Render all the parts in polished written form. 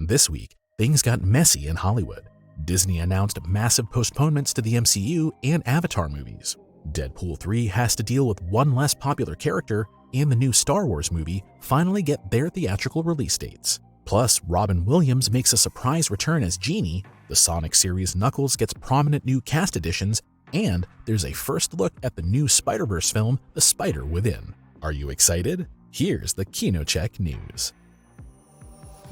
This week, things got messy in Hollywood. Disney announced massive postponements to the MCU and Avatar movies. Deadpool 3 has to deal with one less popular character, and the new Star Wars movie finally get their theatrical release dates. Plus, Robin Williams makes a surprise return as Genie, the Sonic series Knuckles gets prominent new cast additions, and there's a first look at the new Spider-Verse film, The Spider Within. Are you excited? Here's the KinoCheck news.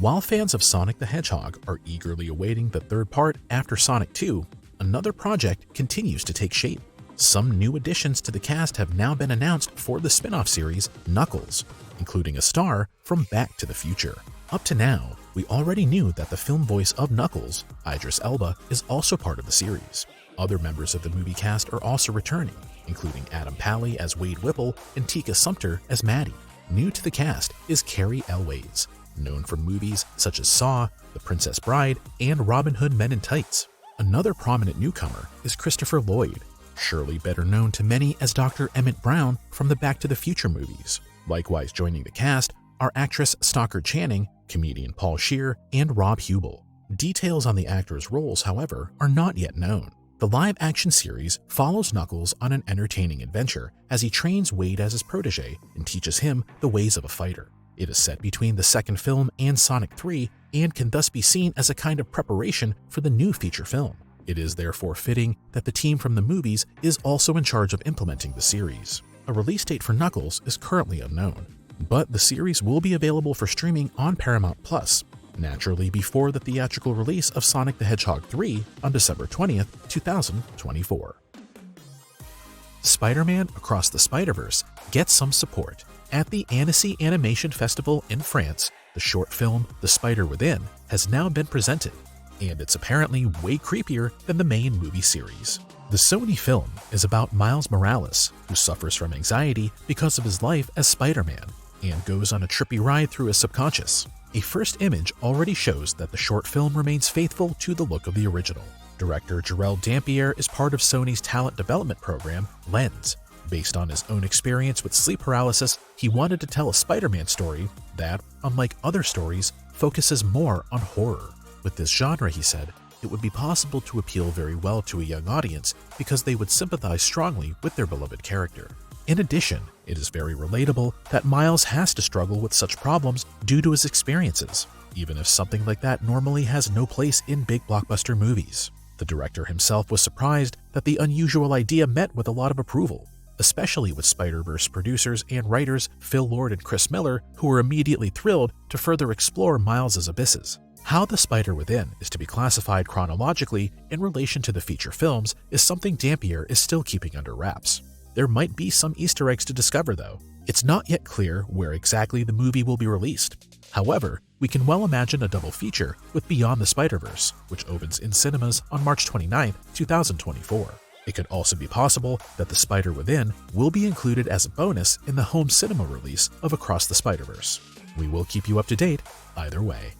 While fans of Sonic the Hedgehog are eagerly awaiting the third part after Sonic 2, another project continues to take shape. Some new additions to the cast have now been announced for the spin-off series Knuckles, including a star from Back to the Future. Up to now, we already knew that the film voice of Knuckles, Idris Elba, is also part of the series. Other members of the movie cast are also returning, including Adam Pally as Wade Whipple and Tika Sumpter as Maddie. New to the cast is Carrie Elways, known from movies such as Saw, The Princess Bride, and Robin Hood Men in Tights. Another prominent newcomer is Christopher Lloyd, surely better known to many as Dr. Emmett Brown from the Back to the Future movies. Likewise joining the cast are actress Stockard Channing, comedian Paul Scheer, and Rob Hubel. Details on the actors' roles, however, are not yet known. The live-action series follows Knuckles on an entertaining adventure as he trains Wade as his protege and teaches him the ways of a fighter. It is set between the second film and Sonic 3 and can thus be seen as a kind of preparation for the new feature film. It is therefore fitting that the team from the movies is also in charge of implementing the series. A release date for Knuckles is currently unknown, but the series will be available for streaming on Paramount+, naturally before the theatrical release of Sonic the Hedgehog 3 on December 20th, 2024. Spider-Man Across the Spider-Verse gets some support. At the Annecy Animation Festival in France, the short film The Spider Within has now been presented, and it's apparently way creepier than the main movie series. The Sony film is about Miles Morales, who suffers from anxiety because of his life as Spider-Man, and goes on a trippy ride through his subconscious. A first image already shows that the short film remains faithful to the look of the original. Director Jarrell Dampier is part of Sony's talent development program, Lens. Based on his own experience with sleep paralysis, he wanted to tell a Spider-Man story that, unlike other stories, focuses more on horror. With this genre, he said, it would be possible to appeal very well to a young audience because they would sympathize strongly with their beloved character. In addition, it is very relatable that Miles has to struggle with such problems due to his experiences, even if something like that normally has no place in big blockbuster movies. The director himself was surprised that the unusual idea met with a lot of approval, especially with Spider-Verse producers and writers Phil Lord and Chris Miller, who were immediately thrilled to further explore Miles' abysses. How The Spider Within is to be classified chronologically in relation to the feature films is something Dampier is still keeping under wraps. There might be some Easter eggs to discover, though. It's not yet clear where exactly the movie will be released. However, we can well imagine a double feature with Beyond the Spider-Verse, which opens in cinemas on March 29, 2024. It could also be possible that The Spider Within will be included as a bonus in the home cinema release of Across the Spider-Verse. We will keep you up to date either way.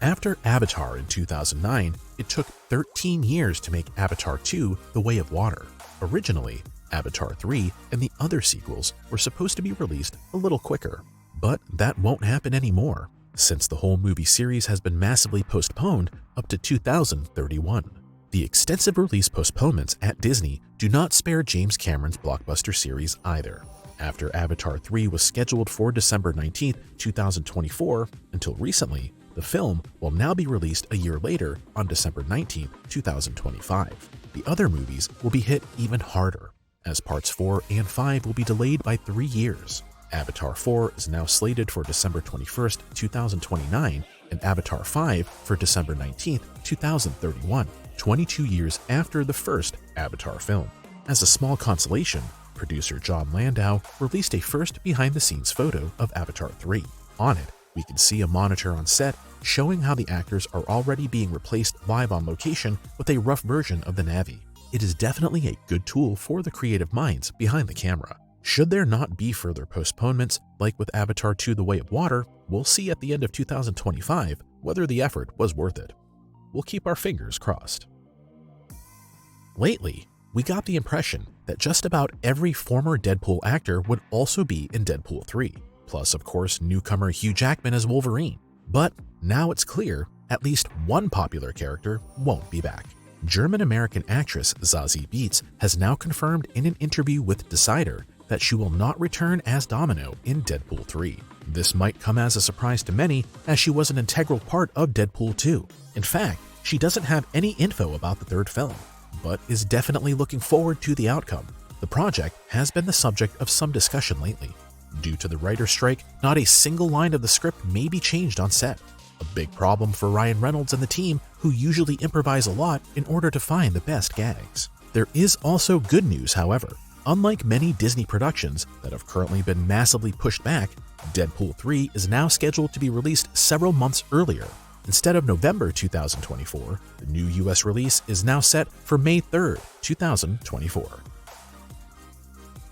After Avatar in 2009, it took 13 years to make Avatar 2: The Way of Water. Originally, Avatar 3 and the other sequels were supposed to be released a little quicker, but that won't happen anymore, since the whole movie series has been massively postponed up to 2031. The extensive release postponements at Disney do not spare James Cameron's blockbuster series either. After Avatar 3 was scheduled for December 19, 2024, until recently, the film will now be released a year later on December 19, 2025. The other movies will be hit even harder, as parts 4 and 5 will be delayed by 3 years. Avatar 4 is now slated for December 21, 2029, and Avatar 5 for December 19, 2031, 22 years after the first Avatar film. As a small consolation, producer John Landau released a first behind-the-scenes photo of Avatar 3. On it, we can see a monitor on set showing how the actors are already being replaced live on location with a rough version of the Na'vi. It is definitely a good tool for the creative minds behind the camera. Should there not be further postponements, like with Avatar 2: The Way of Water, we'll see at the end of 2025 whether the effort was worth it. We'll keep our fingers crossed. Lately, we got the impression that just about every former Deadpool actor would also be in Deadpool 3. Plus, of course, newcomer Hugh Jackman as Wolverine. But now it's clear at least one popular character won't be back. German-American actress Zazie Beetz has now confirmed in an interview with Decider that she will not return as Domino in Deadpool 3. This might come as a surprise to many, as she was an integral part of Deadpool 2. In fact, she doesn't have any info about the third film, but is definitely looking forward to the outcome. The project has been the subject of some discussion lately. Due to the writer's strike, not a single line of the script may be changed on set. A big problem for Ryan Reynolds and the team, who usually improvise a lot in order to find the best gags. There is also good news, however. Unlike many Disney productions that have currently been massively pushed back, Deadpool 3 is now scheduled to be released several months earlier. Instead of November 2024, the new US release is now set for May 3rd, 2024.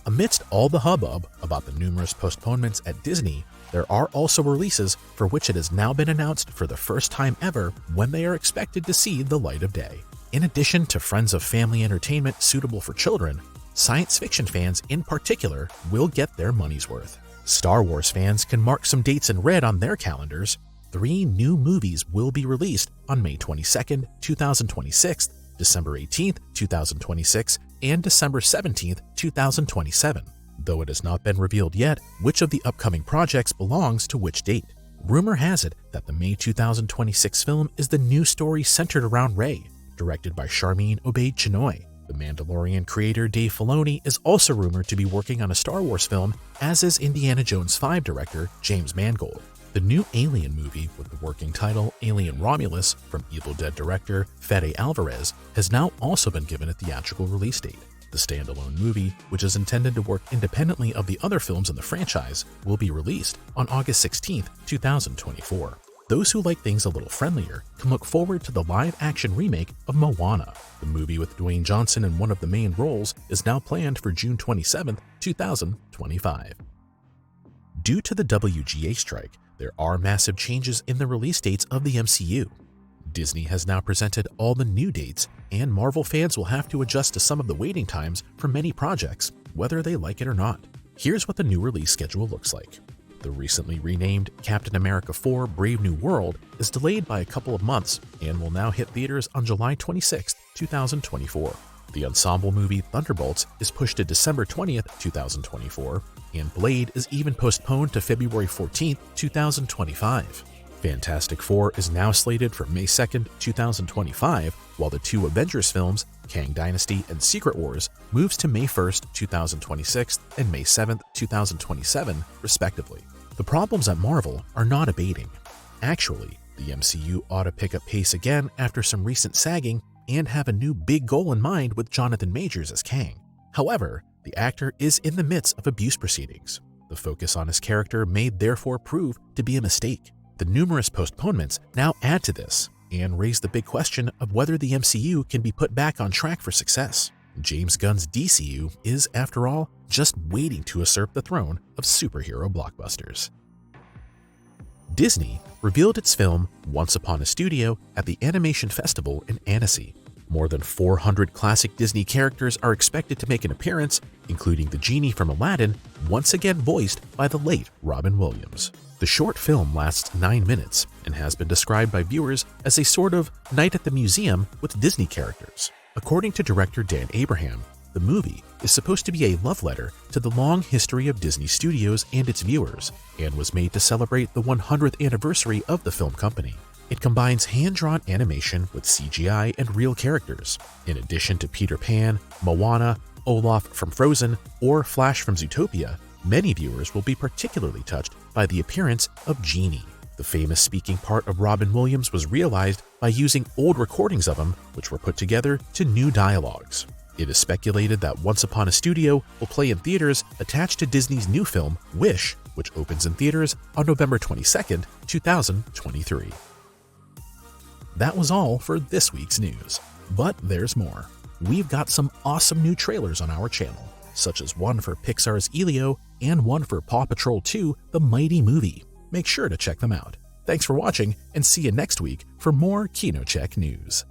Amidst all the hubbub about the numerous postponements at Disney, there are also releases for which it has now been announced for the first time ever when they are expected to see the light of day. In addition to friends of family entertainment suitable for children, science fiction fans in particular will get their money's worth. Star Wars fans can mark some dates in red on their calendars. 3 new movies will be released on May 22nd, 2026, December 18th, 2026, and December 17th, 2027, though it has not been revealed yet which of the upcoming projects belongs to which date. Rumor has it that the May 2026 film is the new story centered around Rey, directed by Sharmeen Obaid-Chinoy. The Mandalorian creator Dave Filoni is also rumored to be working on a Star Wars film, as is Indiana Jones 5 director James Mangold. The new Alien movie, with the working title Alien Romulus from Evil Dead director Fede Alvarez, has now also been given a theatrical release date. The standalone movie, which is intended to work independently of the other films in the franchise, will be released on August 16, 2024. Those who like things a little friendlier can look forward to the live-action remake of Moana. The movie with Dwayne Johnson in one of the main roles is now planned for June 27, 2025. Due to the WGA strike, there are massive changes in the release dates of the MCU. Disney has now presented all the new dates, and Marvel fans will have to adjust to some of the waiting times for many projects, whether they like it or not. Here's what the new release schedule looks like. The recently renamed Captain America 4 Brave New World is delayed by a couple of months and will now hit theaters on July 26, 2024. The ensemble movie Thunderbolts is pushed to December 20th, 2024, and Blade is even postponed to February 14th, 2025. Fantastic Four is now slated for May 2nd, 2025, while the 2 Avengers films, Kang Dynasty and Secret Wars, moves to May 1st, 2026 and May 7th, 2027, respectively. The problems at Marvel are not abating. Actually, the MCU ought to pick up pace again after some recent sagging and have a new big goal in mind with Jonathan Majors as Kang. However, the actor is in the midst of abuse proceedings. The focus on his character may therefore prove to be a mistake. The numerous postponements now add to this and raise the big question of whether the MCU can be put back on track for success. James Gunn's DCU is, after all, just waiting to usurp the throne of superhero blockbusters. Disney revealed its film Once Upon a Studio at the Animation Festival in Annecy. More than 400 classic Disney characters are expected to make an appearance, including the genie from Aladdin, once again voiced by the late Robin Williams. The short film lasts 9 minutes and has been described by viewers as a sort of night at the museum with Disney characters. According to director Dan Abraham, the movie is supposed to be a love letter to the long history of Disney Studios and its viewers, and was made to celebrate the 100th anniversary of the film company. It combines hand-drawn animation with CGI and real characters. In addition to Peter Pan, Moana, Olaf from Frozen, or Flash from Zootopia, many viewers will be particularly touched by the appearance of Genie. The famous speaking part of Robin Williams was realized by using old recordings of him, which were put together to new dialogues. It is speculated that Once Upon a Studio will play in theaters attached to Disney's new film, Wish, which opens in theaters on November 22nd, 2023. That was all for this week's news, but there's more. We've got some awesome new trailers on our channel, such as one for Pixar's Elio and one for Paw Patrol 2: The Mighty Movie. Make sure to check them out. Thanks for watching, and see you next week for more KinoCheck news.